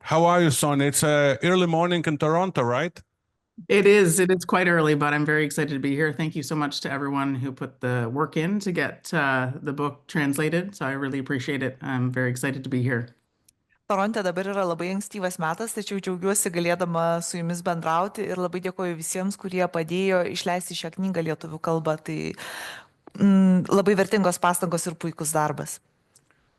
How are you, son? It's early morning in Toronto, right? It is. It is quite early, but I'm very excited to be here. Thank you so much to everyone who put the work in to get the book translated. So I really appreciate it. I'm very excited to be here. Toronte dabar yra labai ankstyvas metas, tačiau džiaugiuosi galėdama su jumis bendrauti ir labai dėkoju visiems, kurie padėjo išleisti šią knygą lietuvių kalbą. Tai labai vertingos pastangos ir puikus darbas.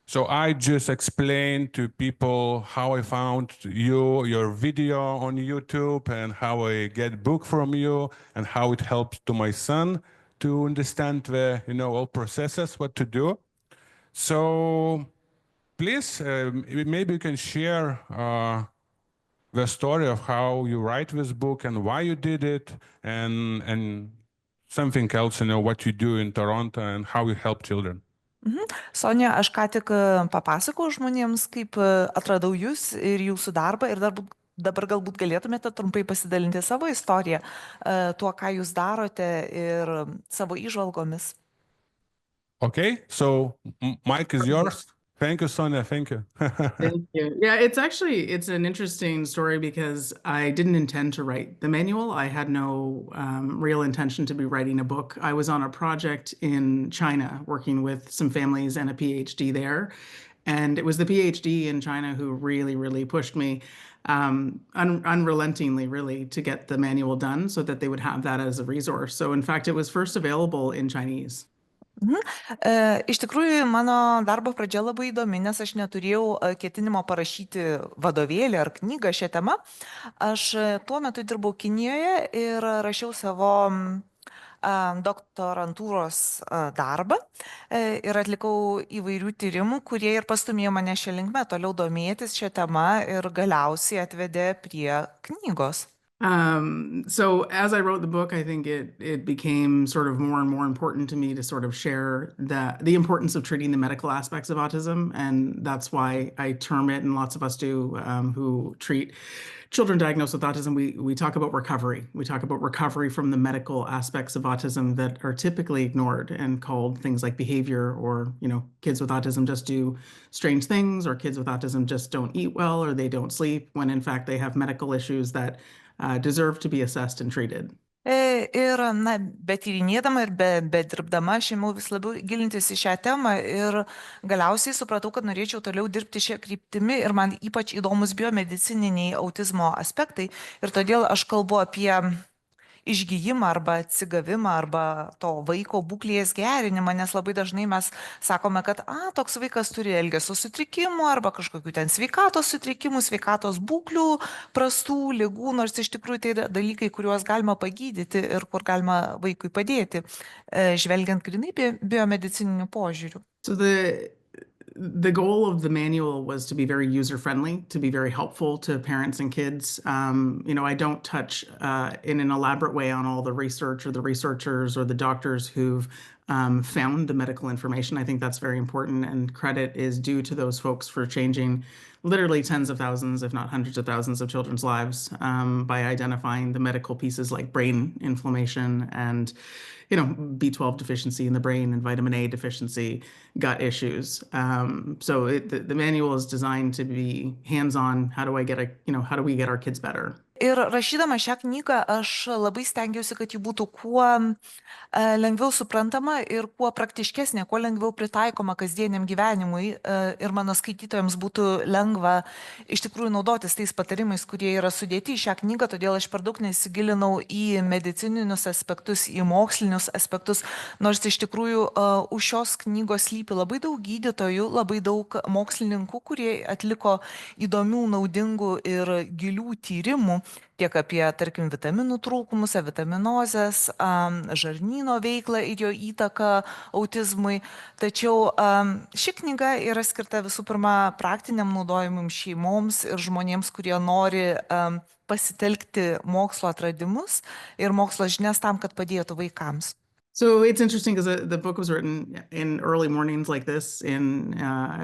So I just explained to people how I found you, your video on YouTube, and how I get book from you, and how it helps to my son to understand the, all processes, what to do. So please, maybe you can share the story of how you write this book and why you did it, and something else, what you do in Toronto and how you help children. Sonja, aš ką tik papasakau žmonėms, kaip atradau jūs ir jūsų darbą ir dabar galbūt galėtumėte trumpai pasidalinti savo istoriją, tuo, ką jūs darote ir savo įžvalgomis. Okay, so Mike is yours. Thank you, Sonia. Thank you. Thank you. Yeah, it's an interesting story because I didn't intend to write the manual. I had no real intention to be writing a book. I was on a project in China working with some families and a PhD there. And it was the PhD in China who really, really pushed me unrelentingly, really, to get the manual done so that they would have that as a resource. So in fact, it was first available in Chinese. Iš tikrųjų, mano darbo pradžia labai įdomi, nes aš neturėjau ketinimo parašyti vadovėlį ar knygą šią temą. Aš tuo metu dirbau Kinijoje ir rašiau savo doktorantūros darbą ir atlikau įvairių tyrimų, kurie ir pastumėjo mane šią linkmę toliau domėtis šią temą ir galiausiai atvedė prie knygos. So as I wrote the book, I think it became sort of more and more important to me to sort of share the importance of treating the medical aspects of autism. And that's why I term it, and lots of us do, who treat children diagnosed with autism, we talk about recovery. We talk about recovery from the medical aspects of autism that are typically ignored and called things like behavior, or, kids with autism just do strange things, or kids with autism just don't eat well, or they don't sleep, when in fact they have medical issues that deserve to be assessed and treated. Ir, betyrinėdama ir bedirbdama, aš ėmiau vis labiau gilintis į šią temą ir galiausiai supratau, kad norėčiau toliau dirbti šią kryptimį ir man ypač įdomus biomedicininiai autizmo aspektai ir todėl aš kalbu apie išgyjimą arba atsigavimą arba to vaiko būklės gerinimą, nes labai dažnai mes sakome, kad toks vaikas turi elgesio sutrikimų arba kažkokių ten sveikatos sutrikimų, sveikatos būklių, prastų ligų, nors iš tikrųjų tai dalykai, kuriuos galima pagydyti ir kur galima vaikui padėti, žvelgiant grinai biomedicininiu požiūriu. So the goal of the manual was to be very user-friendly, to be very helpful to parents and kids. I don't touch in an elaborate way on all the research or the researchers or the doctors who've found the medical information. I think that's very important, and credit is due to those folks for changing literally tens of thousands, if not hundreds of thousands of children's lives by identifying the medical pieces like brain inflammation and B12 deficiency in the brain and vitamin A deficiency, gut issues. So the manual is designed to be hands-on. How do we get our kids better? Ir rašydama šią knygą, aš labai stengiausi, kad ji būtų kuo lengviau suprantama ir kuo praktiškesnė, kuo lengviau pritaikoma kasdieniam gyvenimui ir mano skaitytojams būtų lengva iš tikrųjų naudotis tais patarimais, kurie yra sudėti į šią knygą, todėl aš per daug nesigilinau į medicininius aspektus, į mokslinius aspektus, nors iš tikrųjų už šios knygos slypi labai daug gydytojų, labai daug mokslininkų, kurie atliko įdomių, naudingų ir gilių tyrimų tiek apie, tarkim, vitaminų trūkumus, vitaminozės, žarnyno veiklą ir jo įtaką autizmui. Tačiau ši knyga yra skirta visų pirma praktiniam naudojimui šeimoms ir žmonėms, kurie nori pasitelkti mokslo atradimus ir mokslo žinias tam, kad padėtų vaikams. So it's interesting because the book was written in early mornings like this in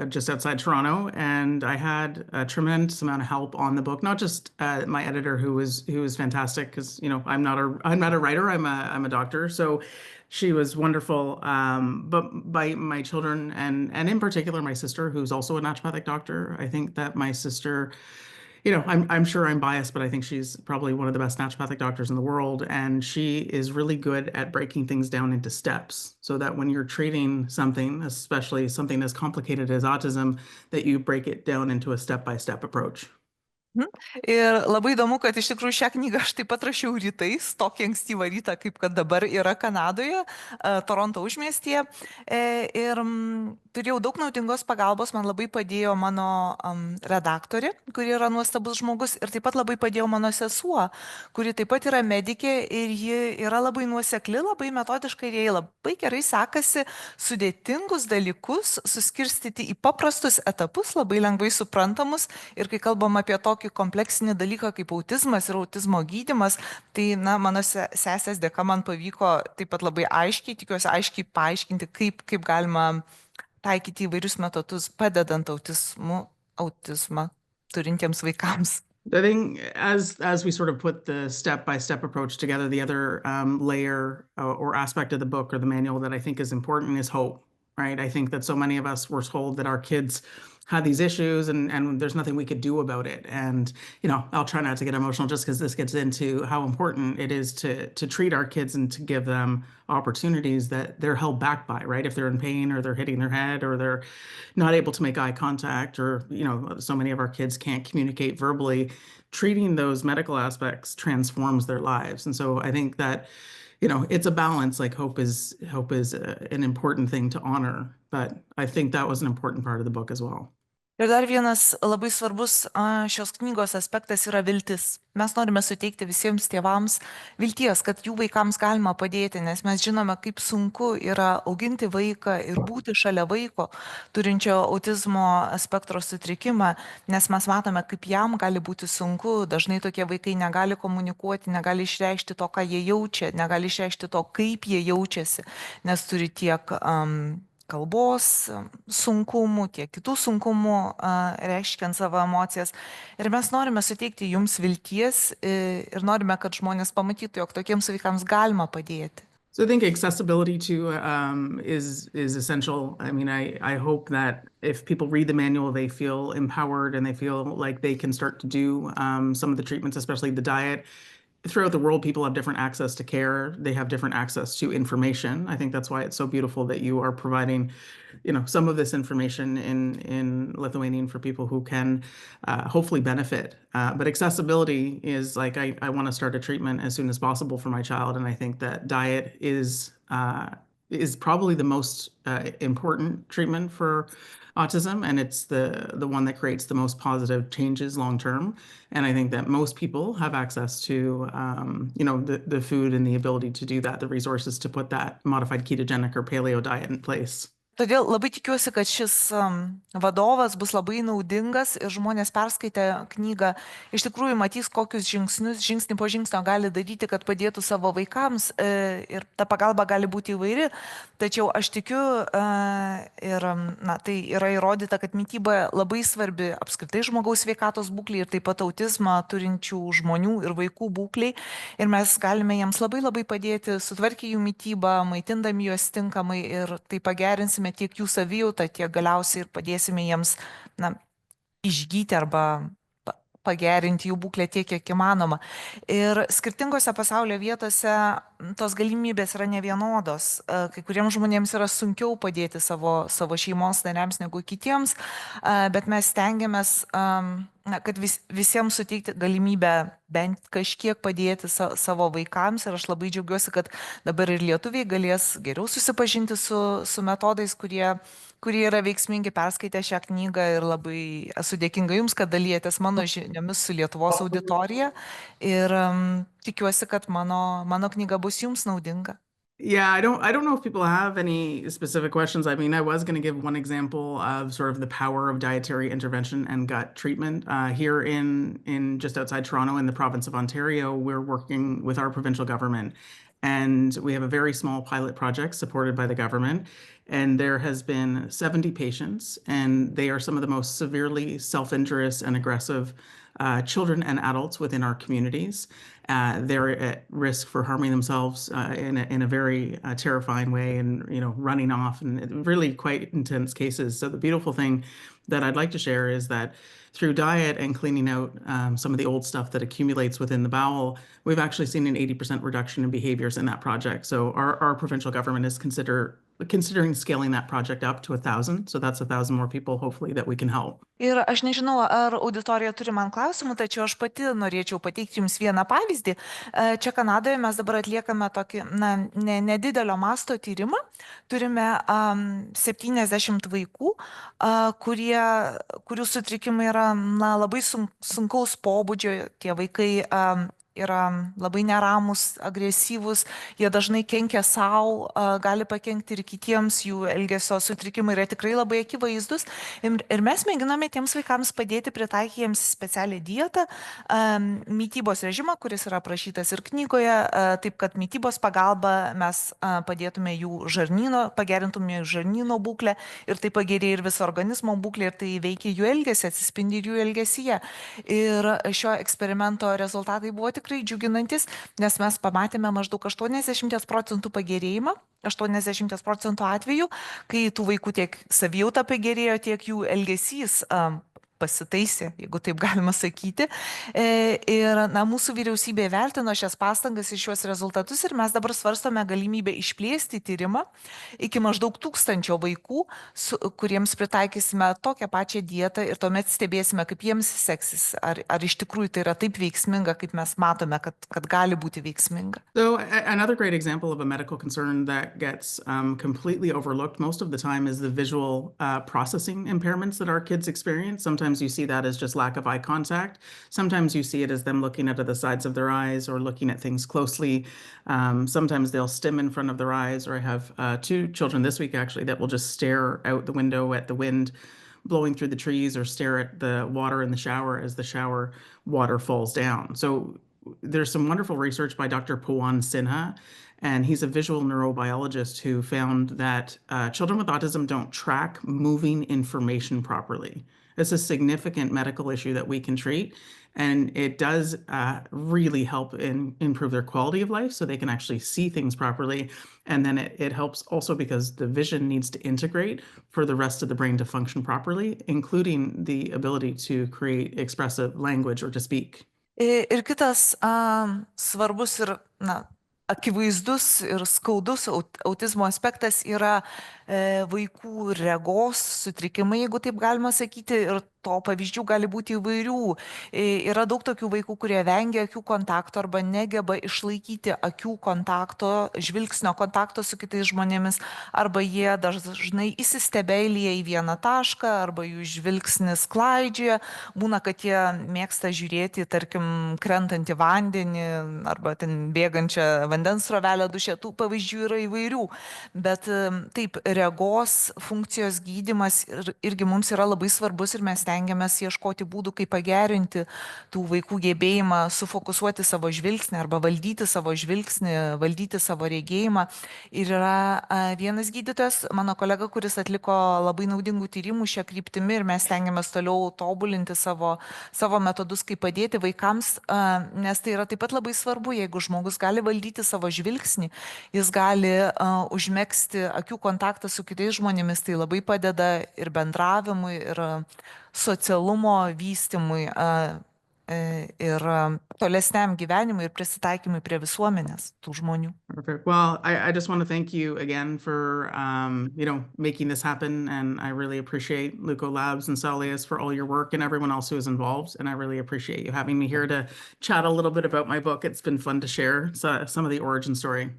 just outside Toronto, and I had a tremendous amount of help on the book. Not just my editor, who was fantastic, because I'm not a writer, I'm a doctor, so she was wonderful. But by my children and in particular my sister, who's also a naturopathic doctor. I think that my sister you know, I'm sure I'm biased, but I think she's probably one of the best naturopathic doctors in the world, and she is really good at breaking things down into steps, so that when you're treating something, especially something as complicated as autism, that you break it down into a step-by-step approach. Ir labai įdomu, kad iš tikrųjų šią knygą aš taip pat rašiau rytais, tokį ankstyvą rytą, kaip kad dabar yra Kanadoje, Toronto užmiestyje. Ir turėjau daug naudingos pagalbos, man labai padėjo mano redaktorė, kuri yra nuostabus žmogus, ir taip pat labai padėjo mano sesuo, kuri taip pat yra medikė ir ji yra labai nuosekli, labai metodiškai ir jai labai gerai sekasi sudėtingus dalykus suskirstyti į paprastus etapus, labai lengvai suprantamus. Ir kai kalbam apie tokį kompleksinį dalyką kaip autizmas ir autizmo gydymas, tai mano sesės dėka man pavyko taip pat labai aiškiai, tikiuosi aiškiai paaiškinti, kaip galima taikyti įvairius metodus, padedant autizmą turintiems vaikams. I think as we sort of put the step-by-step approach together, the other layer or aspect of the book or the manual that I think is important is hope, right? I think that so many of us were told that our kids had these issues and there's nothing we could do about it. And, you know, I'll try not to get emotional just because this gets into how important it is to treat our kids and to give them opportunities that they're held back by, right? If they're in pain or they're hitting their head or they're not able to make eye contact, or, you know, so many of our kids can't communicate verbally, treating those medical aspects transforms their lives. And so I think that, you know, it's a balance. Like hope is an important thing to honor, but I think that was an important part of the book as well. Ir dar vienas labai svarbus šios knygos aspektas yra viltis. Mes norime suteikti visiems tėvams vilties, kad jų vaikams galima padėti, nes mes žinome, kaip sunku yra auginti vaiką ir būti šalia vaiko turinčio autizmo spektro sutrikimą, nes mes matome, kaip jam gali būti sunku. Dažnai tokie vaikai negali komunikuoti, negali išreikšti to, ką jie jaučia, negali išreikšti to, kaip jie jaučiasi, nes turi tiek kalbos sunkumų, tiek kitų sunkumų reiškiant savo emocijas. Ir mes norime suteikti jums vilties ir norime, kad žmonės pamatytų, jog tokiems vaikams galima padėti. So I think accessibility to is essential. I mean, I hope that if people read the manual, they feel empowered and they feel like they can start to do some of the treatments, especially the diet. Throughout the world, people have different access to care. They have different access to information. I think that's why it's so beautiful that you are providing, you know, some of this information in Lithuanian for people who can hopefully benefit. But accessibility is like, I want to start a treatment as soon as possible for my child. And I think that diet is probably the most important treatment for autism, and it's the one that creates the most positive changes long term. And I think that most people have access to you know, the food and the ability to do that, the resources to put that modified ketogenic or paleo diet in place. Todėl labai tikiuosi, kad šis vadovas bus labai naudingas ir žmonės perskaitę knygą iš tikrųjų matys, kokius žingsnius, žingsnį po žingsnio gali daryti, kad padėtų savo vaikams, ir ta pagalba gali būti įvairi. Tačiau aš tikiu ir tai yra įrodyta, kad mityba labai svarbi apskritai žmogaus sveikatos būklei ir taip pat autizmą turinčių žmonių ir vaikų būklei. Ir mes galime jiems labai padėti, sutvarkyti jų mitybą, maitindami juos tinkamai, ir tai pagerinsime tiek jų savijautą, tiek galiausiai ir padėsime jiems išgyti arba pagerinti jų būklę tiek, kiek įmanoma. Ir skirtingose pasaulio vietose tos galimybės yra nevienodos. Kai kuriems žmonėms yra sunkiau padėti savo šeimos nariams negu kitiems, bet mes stengiamės, kad visiems suteikti galimybę bent kažkiek padėti savo vaikams. Ir aš labai džiaugiuosi, kad dabar ir lietuviai galės geriau susipažinti su metodais, kurie yra veiksmingi, perskaitę šią knygą, ir labai esu dėkinga jums, kad dalijatės mano žiniomis su Lietuvos auditorija, ir tikiuosi, kad mano knyga bus jums naudinga. Yeah, I don't know if people have any specific questions. I mean, I was going to give one example of sort of the power of dietary intervention and gut treatment. Here in just outside Toronto in the province of Ontario, we're working with our provincial government, and we have a very small pilot project supported by the government. And there has been 70 patients, and they are some of the most severely self-injurious and aggressive children and adults within our communities. They're at risk for harming themselves in a very terrifying way, and running off, and really quite intense cases. So the beautiful thing that I'd like to share is that through diet and cleaning out some of the old stuff that accumulates within the bowel, we've actually seen an 80% reduction in behaviors in that project. So our provincial government is considering scaling that project up to 1,000. So that's 1,000 more people, hopefully, that we can help. Ir aš nežinau, ar auditorija turi man klausimų, tačiau aš pati norėčiau pateikti jums vieną pavyzdį. Čia Kanadoje mes dabar atliekame tokį nedidelio masto tyrimą. Turime 70 vaikų, kurių sutrikimai yra labai sunkaus pobūdžio. Tie vaikai yra labai neramus, agresyvus, jie dažnai kenkia savo, gali pakenkti ir kitiems, jų elgesio sutrikimai yra tikrai labai akivaizdus. Ir mes mėginame tiems vaikams padėti pritaikyti jiems specialią dietą, mytybos režimą, kuris yra aprašytas ir knygoje, taip kad mytybos pagalba mes padėtume jų žarnyno, pagerintume jų žarnyno būklę, ir tai pagerėja ir viso organizmo būklė, ir tai veikia jų elgesį, atsispindi ir jų elgesyje. Ir šio eksperimento rezultatai buvo tikrai džiuginantis, nes mes pamatėme maždaug 80% pagerėjimą, 80% atvejų, kai tų vaikų tiek savijauta pagerėjo, tiek jų elgesys pasitaisė, jeigu taip galima sakyti. Ir mūsų vyriausybė vertino šias pastangas ir šios rezultatus, ir mes dabar svarstome galimybę išplėsti tyrimą iki maždaug 1000 vaikų, kuriems pritaikysime tokią pačią dietą, ir tuomet stebėsime, kaip jiems seksis, ar iš tikrųjų tai yra taip veiksminga, kaip mes matome, kad gali būti veiksminga. So another great example of a medical concern that gets completely overlooked most of the time is the visual processing impairments that our kids experience. Sometimes you see that as just lack of eye contact. Sometimes you see it as them looking out of the sides of their eyes or looking at things closely. Sometimes they'll stim in front of their eyes, or I have 2 children this week actually that will just stare out the window at the wind blowing through the trees, or stare at the water in the shower as the shower water falls down. So there's some wonderful research by Dr. Pawan Sinha, and he's a visual neurobiologist who found that children with autism don't track moving information properly. It's a significant medical issue that we can treat, and it does really help improve their quality of life, so they can actually see things properly. And then it helps also because the vision needs to integrate for the rest of the brain to function properly, including the ability to create expressive language or to speak. Ir kitas svarbus ir akivaizdus ir skaudus autizmo aspektas yra vaikų regos sutrikimai, jeigu taip galima sakyti, ir to pavyzdžių gali būti įvairių. Yra daug tokių vaikų, kurie vengia akių kontakto arba negeba išlaikyti akių kontakto, žvilgsnio kontakto su kitais žmonėmis, arba jie dažnai įsistebeilyja į vieną tašką, arba jų žvilgsnis klaidžioja. Būna, kad jie mėgsta žiūrėti, tarkim, krentantį vandenį arba ten bėgančią vandens srovelę duše. Tų pavyzdžių yra įvairių, bet taip, regos funkcijos gydymas irgi mums yra labai svarbus, ir mes stengiamės ieškoti būdų, kaip pagerinti tų vaikų gebėjimą sufokusuoti savo žvilgsnį arba valdyti savo žvilgsnį, valdyti savo regėjimą. Ir yra vienas gydytojas, mano kolega, kuris atliko labai naudingų tyrimų šią kryptimį, ir mes stengiamės toliau tobulinti savo metodus, kaip padėti vaikams, nes tai yra taip pat labai svarbu. Jeigu žmogus gali valdyti savo žvilgsnį, jis gali užmegzti akių kontaktą su kitais žmonėmis, tai labai padeda ir bendravimui, ir socialumo vystymui, ir tolesniam gyvenimui, ir prisitaikymui prie visuomenės tų žmonių. Perfect. Well, I just want to thank you again for making this happen, and I really appreciate Leuko Labs and Saulius for all your work, and everyone else who is involved, and I really appreciate you having me here to chat a little bit about my book. It's been fun to share some of the origin story.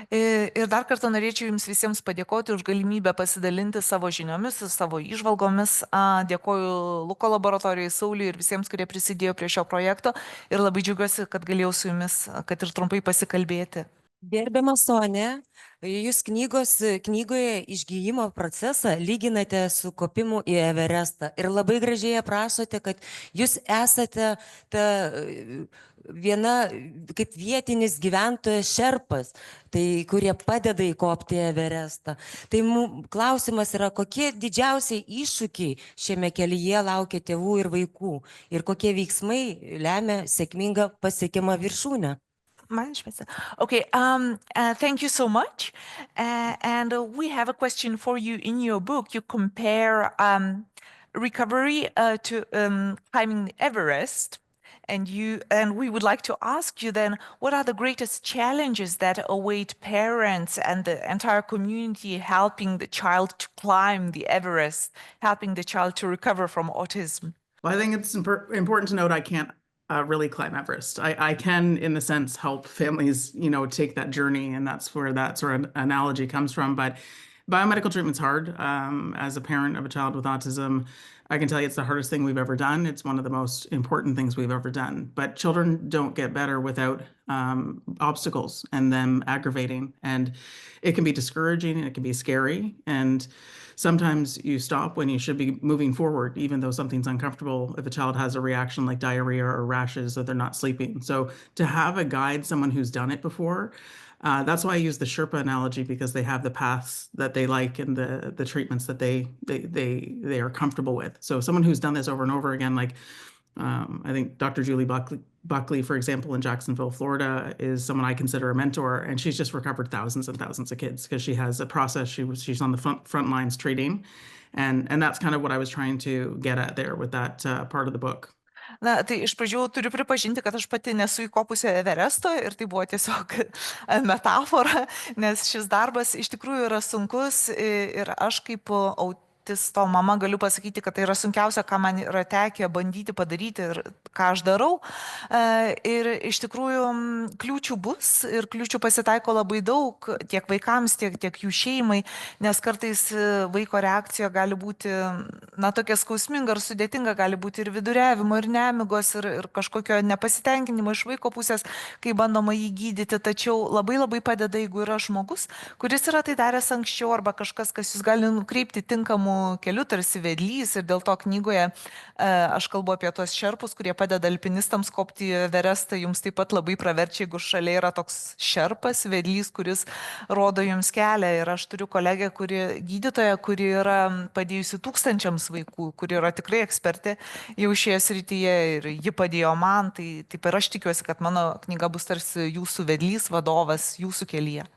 Ir dar kartą norėčiau jums visiems padėkoti už galimybę pasidalinti savo žiniomis, savo įžvalgomis. Dėkoju Luko laboratorijai, Sauliui ir visiems, kurie prisidėjo prie šio projekto, ir labai džiaugiuosi, kad galėjau su jumis, kad ir trumpai pasikalbėti. Gerbiama Sonia, jūs knygoje išgijimo procesą lyginate su kopimu į Everestą, ir labai gražiai aprašote, kad jūs esate ta viena kaip vietinis gyventojas šerpas, tai kurie padeda įkopti į Everestą. Tai klausimas yra, kokie didžiausiai iššūkiai šiame kelyje laukia tėvų ir vaikų ir kokie veiksmai lemia sėkmingą pasiekimą viršūnę. Okay, thank you so much. And we have a question for you. In your book, you compare recovery to climbing Everest. And we would like to ask you then, what are the greatest challenges that await parents and the entire community helping the child to climb the Everest, helping the child to recover from autism? Well, I think it's important to note I can't really climb Everest. I can, in the sense, help families, take that journey, and that's where that sort of analogy comes from. But biomedical treatment's hard. As a parent of a child with autism, I can tell you it's the hardest thing we've ever done. It's one of the most important things we've ever done. But children don't get better without obstacles and them aggravating. And it can be discouraging and it can be scary. And sometimes you stop when you should be moving forward, even though something's uncomfortable, if a child has a reaction like diarrhea or rashes or they're not sleeping. So to have a guide, someone who's done it before, that's why I use the Sherpa analogy, because they have the paths that they like and the treatments that they are comfortable with. So someone who's done this over and over again, like I think Dr. Julie Buckley, for example, in Jacksonville, Florida, is someone I consider a mentor, and she's just recovered thousands and thousands of kids because she has a process. She's on the front lines treating, and that's kind of what I was trying to get at there with that part of the book. Na, tai iš pradžių turiu pripažinti, kad aš pati nesu įkopusi Everesto ir tai buvo tiesiog metafora, nes šis darbas iš tikrųjų yra sunkus ir aš kaip autisto mama galiu pasakyti, kad tai yra sunkiausia, ką man yra tekę bandyti padaryti ir ką aš darau. Ir iš tikrųjų kliūčių bus ir kliūčių pasitaiko labai daug tiek vaikams, tiek jų šeimai, nes kartais vaiko reakcija gali būti, tokia skausminga ir sudėtinga, gali būti ir viduriavimo, ir nemigos, ir kažkokio nepasitenkinimo iš vaiko pusės, kai bandoma jį gydyti. Tačiau labai labai padeda, jeigu yra žmogus, kuris yra tai daręs anksčiau, arba kažkas, kas jūs gali nukreipti tinkamų kelių, tarsi vedlys. Ir dėl to knygoje aš kalbu apie tos šerpus, kurie padeda alpinistams kopti į Everestą. Jums taip pat labai praverčia, jeigu šalia yra toks šerpas, vedlys, kuris rodo jums kelią. Ir aš turiu kolegę, gydytoja, kuri yra padėjusi tūkstančiams vaikų, kuri yra tikrai ekspertė jau šioje srityje ir ji padėjo man. Tai taip ir aš tikiuosi, kad mano knyga bus tarsi jūsų vedlys, vadovas jūsų kelyje.